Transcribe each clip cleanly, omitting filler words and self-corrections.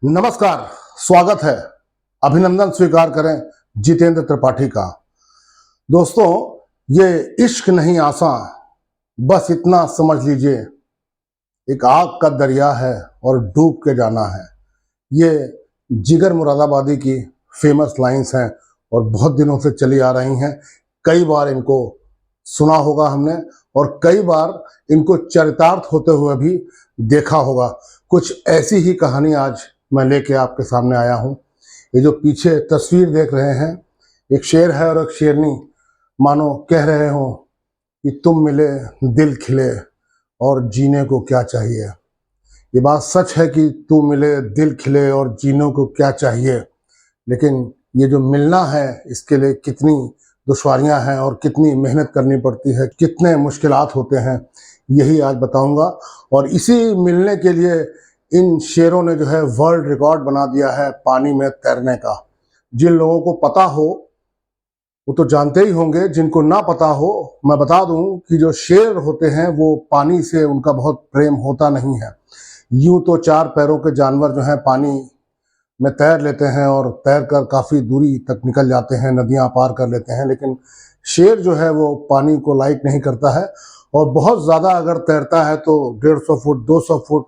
नमस्कार, स्वागत है। अभिनंदन स्वीकार करें जितेंद्र त्रिपाठी का। दोस्तों, ये इश्क नहीं आसान, बस इतना समझ लीजिए, एक आग का दरिया है और डूब के जाना है। ये जिगर मुरादाबादी की फेमस लाइंस हैं और बहुत दिनों से चली आ रही हैं। कई बार इनको सुना होगा हमने और कई बार इनको चरितार्थ होते हुए भी देखा होगा। कुछ ऐसी ही कहानी आज मैं लेके आपके सामने आया हूँ। ये जो पीछे तस्वीर देख रहे हैं, एक शेर है और एक शेरनी, मानो कह रहे हो कि तुम मिले दिल खिले और जीने को क्या चाहिए। ये बात सच है कि तू मिले दिल खिले और जीने को क्या चाहिए, लेकिन ये जो मिलना है इसके लिए कितनी दुश्वारियां हैं और कितनी मेहनत करनी पड़ती है, कितने मुश्किलात होते हैं, यही आज बताऊंगा। और इसी मिलने के लिए इन शेरों ने जो है वर्ल्ड रिकॉर्ड बना दिया है पानी में तैरने का। जिन लोगों को पता हो वो तो जानते ही होंगे, जिनको ना पता हो मैं बता दूं कि जो शेर होते हैं वो पानी से उनका बहुत प्रेम होता नहीं है। यूं तो चार पैरों के जानवर जो हैं पानी में तैर लेते हैं और तैर कर काफ़ी दूरी तक निकल जाते हैं, नदियां पार कर लेते हैं, लेकिन शेर जो है वो पानी को लाइक नहीं करता है। और बहुत ज़्यादा अगर तैरता है तो 150 फुट, 200 फुट,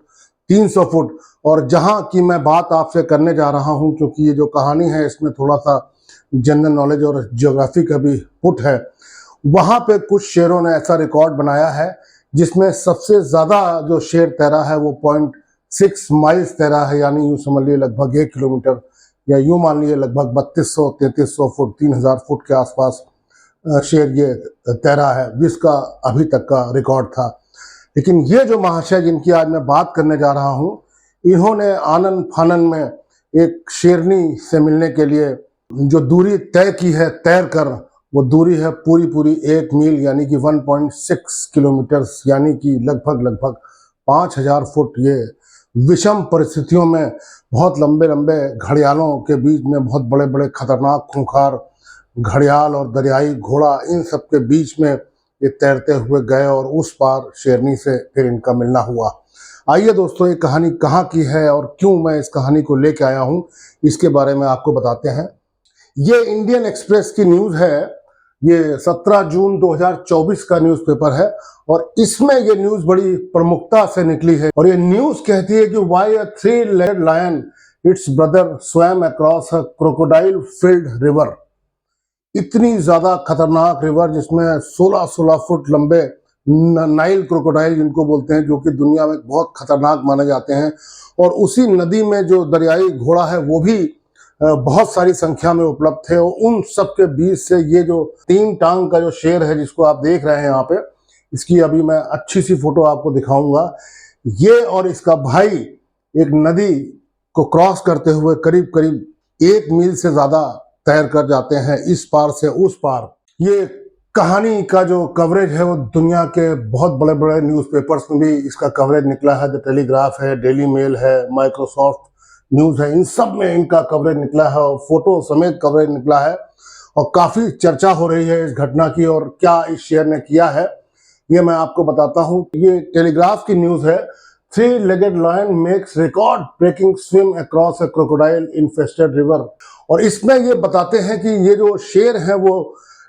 300 फुट। और जहां की मैं बात आपसे करने जा रहा हूं, क्योंकि ये जो कहानी है इसमें थोड़ा सा जनरल नॉलेज और ज्योग्राफी का भी पुट है, वहां पे कुछ शेरों ने ऐसा रिकॉर्ड बनाया है जिसमें सबसे ज़्यादा जो शेर तैरा है वो 0.6 माइल्स तैरा है, यानी यूँ समझ लिए लगभग 1 किलोमीटर, या यूँ मान लिए लगभग 3200-3300 फुट, 3000 फुट के आसपास शेर ये तैरा है, जिसका अभी तक का रिकॉर्ड था। लेकिन ये जो महाशय जिनकी आज मैं बात करने जा रहा हूँ, इन्होंने आनन फानन में एक शेरनी से मिलने के लिए जो दूरी तय की है तैर कर, वो दूरी है पूरी पूरी 1 मील, यानी कि 1.6 किलोमीटर, यानी कि लगभग 5000 फुट। ये विषम परिस्थितियों में बहुत लंबे लंबे घड़ियालों के बीच में, बहुत बड़े बड़े खतरनाक खूंखार घड़ियाल और दरियाई घोड़ा, इन सब के बीच में ये तैरते हुए गए और उस पार शेरनी से फिर इनका मिलना हुआ। आइए दोस्तों, ये कहानी कहाँ की है और क्यों मैं इस कहानी को लेके आया हूँ, इसके बारे में आपको बताते हैं। ये इंडियन एक्सप्रेस की न्यूज़ है। ये 17 जून 2024 का न्यूज़पेपर है और इसमें ये न्यूज़ बड़ी प्रमुखता से निकली है। और ये न्यूज़ कहती है कि why a 3-legged lion it's brother swum across a crocodile field river. इतनी ज्यादा खतरनाक रिवर जिसमें 16-16 फुट लंबे नाइल क्रोकोडाइल जिनको बोलते हैं, जो कि दुनिया में बहुत खतरनाक माने जाते हैं। और उसी नदी में जो दरियाई घोड़ा है वो भी बहुत सारी संख्या में उपलब्ध थे। और उन सब के बीच से ये जो 3 टांग का जो शेर है जिसको आप देख रहे हैं यहाँ पे, इसकी अभी मैं अच्छी सी फोटो आपको दिखाऊंगा। ये और इसका भाई एक नदी को क्रॉस करते हुए करीब करीब 1 मील से ज्यादा तैर कर जाते हैं इस पार से उस पार। ये कहानी का जो कवरेज है वो दुनिया के बहुत बड़े बड़े न्यूज़पेपर्स में भी इसका कवरेज निकला है। द टेलीग्राफ है, डेली मेल है, माइक्रोसॉफ्ट न्यूज़ है, इन सब में इनका कवरेज निकला है और फोटो समेत कवरेज निकला है। और काफ़ी चर्चा हो रही है इस घटना की और क्या इस शेर ने किया है, ये मैं आपको बताता हूँ। ये टेलीग्राफ की न्यूज़ है। 3-legged lion makes record breaking swim across a crocodile infested river। और इसमें ये बताते हैं कि ये जो शेर है वो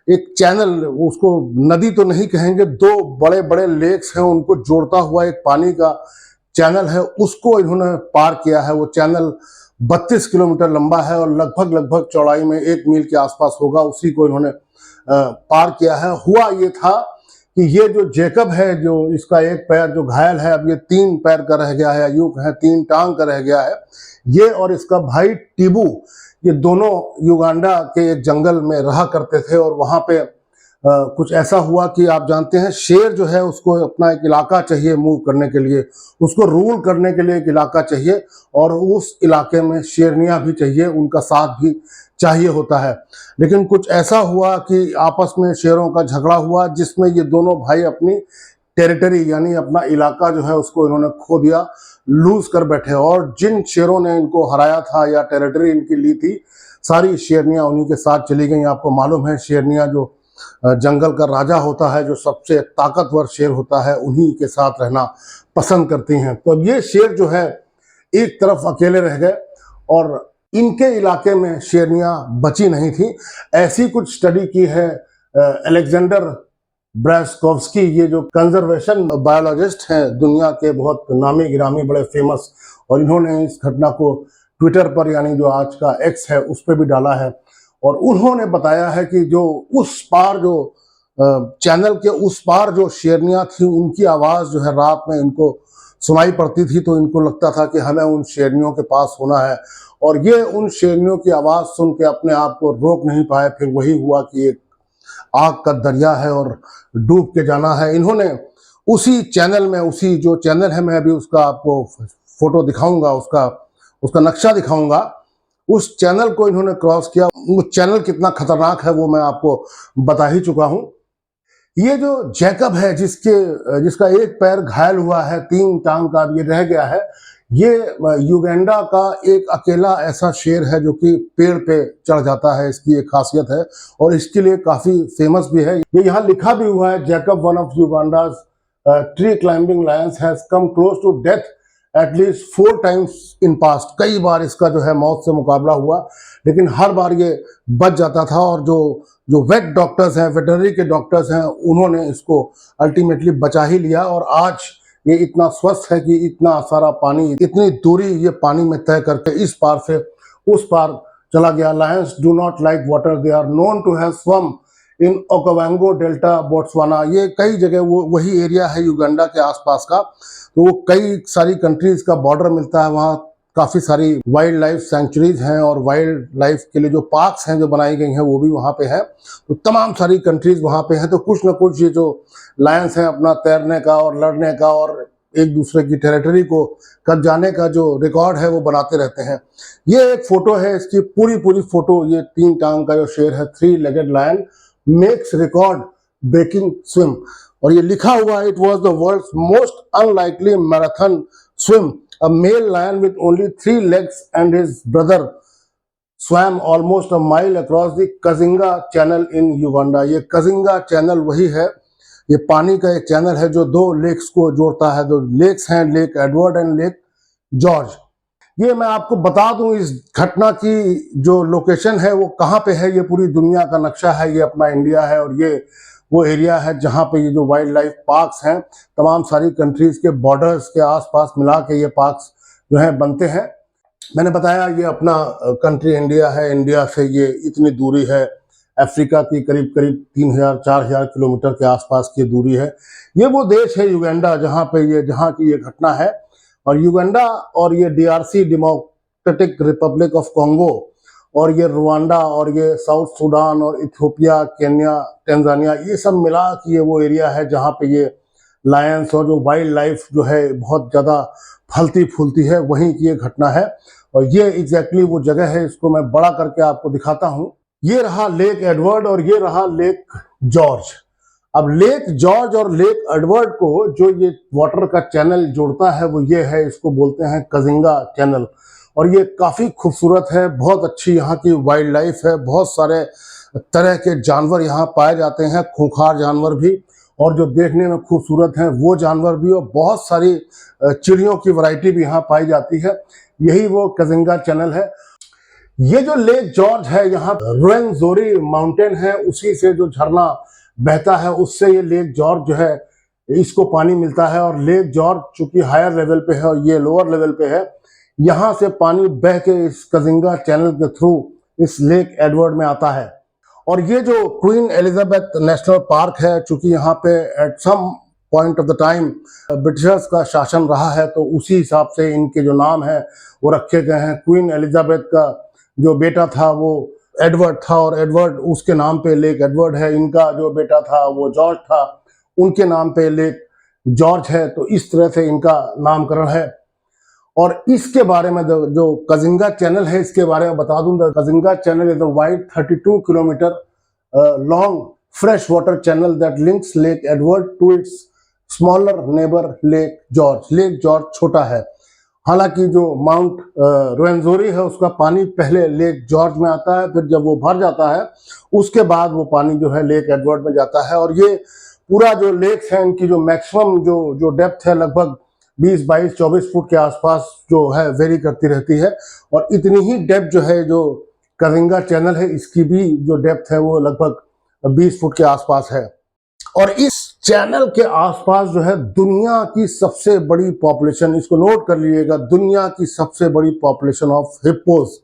एक चैनल, उसको नदी तो नहीं कहेंगे, 2 बड़े बड़े लेक्स हैं उनको जोड़ता हुआ एक पानी का चैनल है, उसको इन्होंने पार किया है। वो चैनल 32 किलोमीटर लंबा है और लगभग चौड़ाई में 1 मील के आसपास होगा, उसी को इन्होंने पार किया है। हुआ ये था कि ये जो जेकब है, जो इसका एक पैर जो घायल है, अब ये 3 पैर का रह गया है, यूं कहें 3 टांग का रह गया है। ये और इसका भाई टीबू, ये दोनों युगांडा के एक जंगल में रहा करते थे। और वहां पे कुछ ऐसा हुआ कि आप जानते हैं शेर जो है उसको अपना एक इलाका चाहिए मूव करने के लिए, उसको रूल करने के लिए एक इलाका चाहिए, और उस इलाके में शेरनियां भी चाहिए, उनका साथ भी चाहिए होता है। लेकिन कुछ ऐसा हुआ कि आपस में शेरों का झगड़ा हुआ जिसमें ये दोनों भाई अपनी टेरिटरी यानी अपना इलाका जो है उसको इन्होंने खो दिया, लूज कर बैठे। और जिन शेरों ने इनको हराया था या टेरिटरी इनकी ली थी, सारी शेरनियां उन्हीं के साथ चली गई। आपको मालूम है शेरनियां जो जंगल का राजा होता है, जो सबसे ताकतवर शेर होता है, उन्हीं के साथ रहना पसंद करती हैं। तो अब ये शेर जो है एक तरफ अकेले रह गए। और इनके इलाके में शेरनियां बची नहीं थी। ऐसी कुछ स्टडी की है अलेक्जेंडर ब्रैसकोव्स्की, ये जो कंजर्वेशन बायोलॉजिस्ट हैं, दुनिया के बहुत नामी गिरामी बड़े फेमस, और इन्होंने इस घटना को ट्विटर पर, यानी जो आज का एक्स है, उस पर भी डाला है। और उन्होंने बताया है कि जो उस पार, जो चैनल के उस पार जो शेरनियां थी, उनकी आवाज जो है रात में इनको सुनाई पड़ती थी, तो इनको लगता था कि हमें उन शेरनियों के पास होना है। और ये उन शेरनियों की आवाज सुन के अपने आप को रोक नहीं पाए। फिर वही हुआ कि एक आग का दरिया है और डूब के जाना है। इन्होंने उसी चैनल में, उसी जो चैनल है, मैं अभी उसका आपको फोटो दिखाऊंगा, उसका नक्शा दिखाऊंगा, उस चैनल को इन्होंने क्रॉस किया। वो चैनल कितना खतरनाक है वो मैं आपको बता ही चुका हूं। ये जो जैकब है, जिसका एक पैर घायल हुआ है, 3 टांग का ये रह गया है, ये युगांडा का एक अकेला ऐसा शेर है जो कि पेड़ पे चढ़ जाता है। इसकी एक खासियत है और इसके लिए काफी फेमस भी है। ये यहाँ लिखा भी हुआ है, Jacob one of Uganda's tree climbing lions has come close to death at least 4 times in past. कई बार इसका जो है मौत से मुकाबला हुआ, लेकिन हर बार ये बच जाता था। और जो वेट डॉक्टर्स हैं, वेटरनरी के डॉक्टर्स हैं, उन्होंने इसको अल्टीमेटली बचा ही लिया। और आज ये इतना स्वस्थ है कि इतना सारा पानी, इतनी दूरी ये पानी में तय करके इस पार से उस पार चला गया। Lions do not like water, they are known to have swum in Okavango Delta, Botswana. ये कई जगह, वो वही एरिया है युगांडा के आसपास का, तो वो कई सारी कंट्रीज का बॉर्डर मिलता है। वहाँ काफी सारी वाइल्ड लाइफ सेंचुरीज हैं और वाइल्ड लाइफ के लिए जो पार्क्स हैं जो बनाई गई हैं, वो भी वहाँ पे है। तो तमाम सारी कंट्रीज वहाँ पे हैं। तो कुछ ना कुछ ये जो लायंस हैं, अपना तैरने का और लड़ने का और एक दूसरे की टेरिटरी को कब जाने का जो रिकॉर्ड है वो बनाते रहते हैं। ये एक फोटो है, इसकी पूरी फोटो। ये 3 टांग का जो शेर है, 3-legged lion makes record breaking swim. और ये लिखा हुआ है, it was the world's most unlikely marathon swim, a male lion with only 3 legs and his brother swam almost a mile across the Kazinga Channel in Uganda. ये Kazinga channel वही है, ये पानी का एक चैनल है जो 2 लेक्स को जोड़ता है। 2 लेक्स हैं, lake Edward and lake George. ये मैं आपको बता दूं, इस घटना की जो लोकेशन है वो कहाँ पे है। ये पूरी दुनिया का नक्शा है, ये अपना इंडिया है और ये वो एरिया है जहाँ पे ये जो वाइल्ड लाइफ पार्क्स हैं, तमाम सारी कंट्रीज के बॉर्डर्स के आसपास मिला के ये पार्क्स जो हैं बनते हैं। मैंने बताया ये अपना कंट्री इंडिया है, इंडिया से ये इतनी दूरी है, अफ्रीका की करीब 3000-4000 किलोमीटर के आसपास की दूरी है। ये वो देश है युगांडा जहाँ की ये घटना है। और युगांडा और ये DRC, democratic Republic of Congo, और ये रुवांडा और ये साउथ सूडान और इथियोपिया, केन्या, टंजानिया, ये सब मिला कि ये वो एरिया है जहाँ पे ये लायंस और जो वाइल्ड लाइफ जो है बहुत ज़्यादा फलती फूलती है, वहीं की ये घटना है। और ये एग्जैक्टली वो जगह है, इसको मैं बड़ा करके आपको दिखाता हूँ। ये रहा लेक एडवर्ड और ये रहा लेक जॉर्ज। अब लेक जॉर्ज और लेक एडवर्ड को जो ये वाटर का चैनल जोड़ता है वो ये है, इसको बोलते हैं कजिंगा चैनल। और ये काफ़ी खूबसूरत है, बहुत अच्छी यहाँ की वाइल्ड लाइफ है, बहुत सारे तरह के जानवर यहाँ पाए जाते हैं, खूंखार जानवर भी और जो देखने में खूबसूरत हैं वो जानवर भी, और बहुत सारी चिड़ियों की वैरायटी भी यहाँ पाई जाती है। यही वो कजिंगा चैनल है। ये जो लेक जॉर्ज है, यहाँ रुवेनजोरी माउंटेन है, उसी से जो झरना बहता है उससे ये लेक जॉर्ज जो है इसको पानी मिलता है। और लेक जॉर्ज चूंकि हायर लेवल पे है और ये लोअर लेवल पे है, यहाँ से पानी बह के इस कजिंगा चैनल के थ्रू इस लेक एडवर्ड में आता है। और ये जो क्वीन एलिजाबेथ नेशनल पार्क है, चूंकि यहाँ पे at some point of the time Britishers का शासन रहा है, तो उसी हिसाब से इनके जो नाम है वो रखे गए हैं। क्वीन एलिजाबेथ का जो बेटा था वो एडवर्ड था और एडवर्ड उसके नाम पे लेक एडवर्ड है। इनका जो बेटा था वो जॉर्ज था, उनके नाम पे लेक जॉर्ज है। तो इस तरह से इनका नामकरण है। और इसके बारे में जो कजिंगा चैनल है, इसके बारे में बता दूं, Kazinga Channel is a wide 32 kilometre long fresh water channel that links Lake Edward to its smaller neighbour Lake George. Lake George छोटा है, हालांकि जो माउंट रुवेनजोरी है उसका पानी पहले लेक जॉर्ज में आता है, फिर जब वो भर जाता है उसके बाद वो पानी जो है लेक एडवर्ड में जाता है। और ये पूरा जो लेक्स है इनकी जो मैक्सिमम जो डेप्थ है लगभग 20-22-24 फुट के आसपास जो है वेरी करती रहती है। और इतनी ही डेप्थ जो है, जो कलिंगा चैनल है, इसकी भी जो डेप्थ है वो लगभग 20 फुट के आसपास है। और इस चैनल के आसपास जो है दुनिया की सबसे बड़ी पॉपुलेशन, इसको नोट कर लीजिएगा, दुनिया की सबसे बड़ी पॉपुलेशन ऑफ हिप्पोज,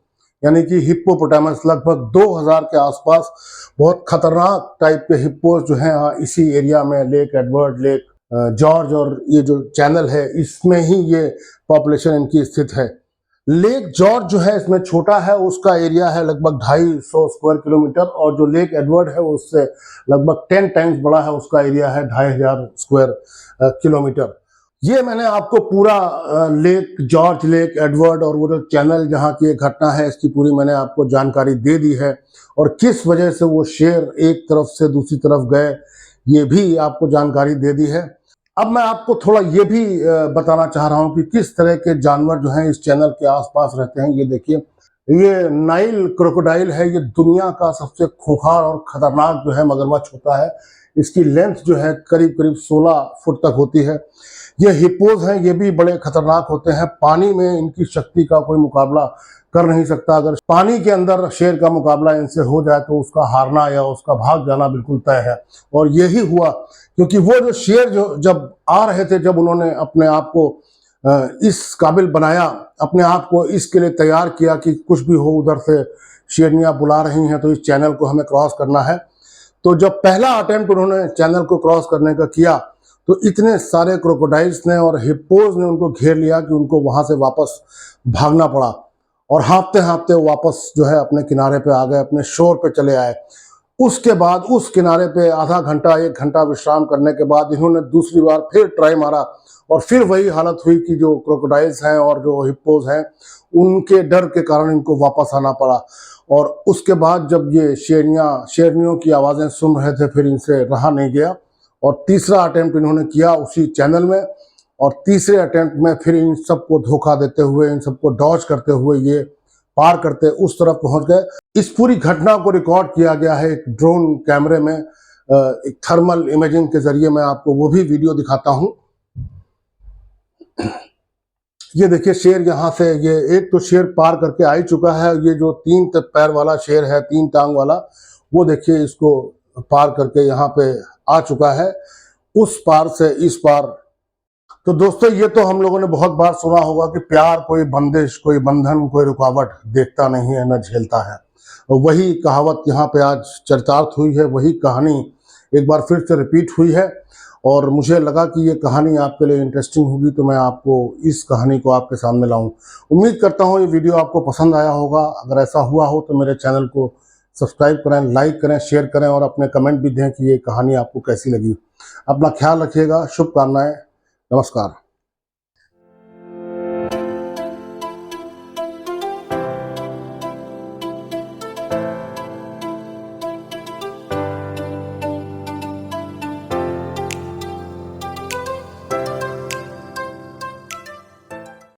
यानी कि हिप्पोपोटामस, लगभग 2000 के आसपास बहुत खतरनाक टाइप के हिप्पोज जो हैं इसी एरिया में, लेक एडवर्ड, लेक जॉर्ज और ये जो चैनल है इसमें ही ये पॉपुलेशन इनकी स्थित है। लेक जॉर्ज जो है इसमें छोटा है, उसका एरिया है लगभग 250 स्क्वायर किलोमीटर, और जो लेक एडवर्ड है उससे लगभग 10 टाइम्स बड़ा है, उसका एरिया है 2500 स्क्वायर किलोमीटर। ये मैंने आपको पूरा लेक जॉर्ज, लेक एडवर्ड और वो जो चैनल जहाँ की एक घटना है इसकी पूरी मैंने आपको जानकारी दे दी है, और किस वजह से वो शेर एक तरफ से दूसरी तरफ गए ये भी आपको जानकारी दे दी है। अब मैं आपको थोड़ा ये भी बताना चाह रहा हूँ कि किस तरह के जानवर जो हैं इस चैनल के आसपास रहते हैं। ये देखिए, ये नाइल क्रोकोडाइल है, ये दुनिया का सबसे खूंखार और खतरनाक जो है मगरमच्छ होता है। इसकी लेंथ जो है करीब करीब 16 फुट तक होती है। ये हिप्पोज हैं, ये भी बड़े खतरनाक होते हैं। पानी में इनकी शक्ति का कोई मुकाबला कर नहीं सकता। अगर पानी के अंदर शेर का मुकाबला इनसे हो जाए तो उसका हारना या उसका भाग जाना बिल्कुल तय है। और यही हुआ, क्योंकि वो जो शेर जो जब आ रहे थे, जब उन्होंने अपने आप को इस काबिल बनाया, अपने आप को इसके लिए तैयार किया कि कुछ भी हो, उधर से शेरनियाँ बुला रही हैं तो इस चैनल को हमें क्रॉस करना है। तो जब पहला अटेम्प्ट उन्होंने चैनल को क्रॉस करने का किया तो इतने सारे क्रोकोडाइल्स ने और हिप्पोज ने उनको घेर लिया कि उनको वहां से वापस भागना पड़ा, और हाँफते हाँफते वापस जो है अपने किनारे पे आ गए, अपने शोर पे चले आए। उसके बाद उस किनारे पे आधा घंटा 1 घंटा विश्राम करने के बाद इन्होंने दूसरी बार फिर ट्राई मारा, और फिर वही हालत हुई कि जो क्रोकोडाइल्स हैं और जो हिप्पोज हैं उनके डर के कारण इनको वापस आना पड़ा। और उसके बाद जब ये शेरनियों की आवाज़ें सुन रहे थे, फिर इनसे रहा नहीं गया, और तीसरा अटेम्प्ट इन्होंने किया उसी चैनल में, और तीसरे अटेम्प्ट में फिर इन सबको धोखा देते हुए, इन सबको डॉज करते हुए ये पार करते उस तरफ पहुंच गए। इस पूरी घटना को रिकॉर्ड किया गया है एक ड्रोन कैमरे में, एक थर्मल इमेजिंग के जरिए। मैं आपको वो भी वीडियो दिखाता हूं। ये देखिए, शेर यहाँ से, ये एक तो शेर पार करके आ ही चुका है। ये जो 3 पैर वाला शेर है, 3 टांग वाला, वो देखिए इसको पार करके यहाँ पे आ चुका है, उस पार से इस पार। तो दोस्तों, ये तो हम लोगों ने बहुत बार सुना होगा कि प्यार कोई बंदिश, कोई बंधन, कोई रुकावट देखता नहीं है न झेलता है। वही कहावत यहाँ पे आज चरितार्थ हुई है, वही कहानी एक बार फिर से रिपीट हुई है, और मुझे लगा कि ये कहानी आपके लिए इंटरेस्टिंग होगी, तो मैं आपको इस कहानी को आपके सामने लाऊं। उम्मीद करता हूँ ये वीडियो आपको पसंद आया होगा। अगर ऐसा हुआ हो तो मेरे चैनल को सब्सक्राइब करें, लाइक करें, शेयर करें, और अपने कमेंट भी दें कि ये कहानी आपको कैसी लगी। अपना ख्याल रखिएगा, शुभकामनाएं, नमस्कार।